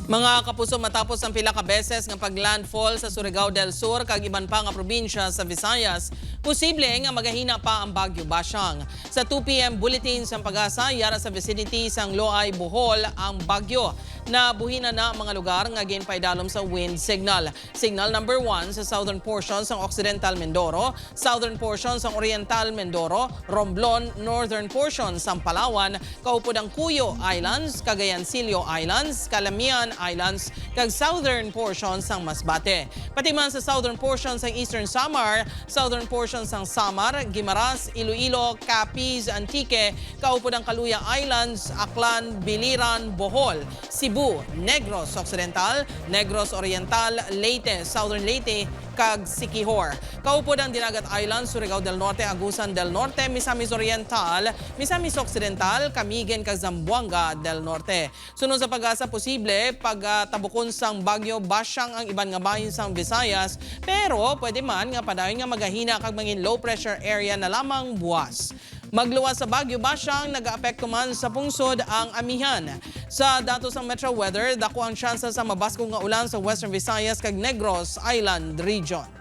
Mga kapuso, matapos ang pila ka beses nga paglandfall sa Surigao del Sur kag iban pa nga probinsya sa Visayas, posible nga magahina pa ang Bagyo Bashang. Sa 2 p.m. bulletin sa pag-asa, yara sa vicinity sang Loay, Bohol ang bagyo. Nabuhina na mga lugar nga ginpaidalom sa wind signal. Signal number 1 sa southern portions ng Occidental Mindoro, southern portions ng Oriental Mindoro, Romblon, northern portions ng Palawan, kaupod ang Cuyo Islands, Cagayancillo Islands, Calamian Islands, kag southern portions ng Masbate. Pati man sa southern portions ng Eastern Samar, southern portions ng Samar, Guimaras, Iloilo, Capiz, Antique, kaupod ang Kaluya Islands, Aklan, Biliran, Bohol, Cebu, Negros Occidental, Negros Oriental, Leyte, Southern Leyte, kag Siquijor. Kaupod ang Dinagat Islands, Surigao del Norte, Agusan del Norte, Misamis Oriental, Misamis Occidental, Camiguin, kag Zamboanga del Norte. Sunod sa pag-asa, posible pagtabukon sang Bagyo Bashang ang iban nga bahin sang Visayas, pero pwede man nga padayon nga magahina kag mangin low pressure area na lamang buwas. Magluwas sa Bagyo Bashang, nag-aapekto man sa pungsod ang amihan. Sa datos ng Metro Weather, dako ang tsansa sa mabaskong nga ulan sa Western Visayas kag Negros Island Region.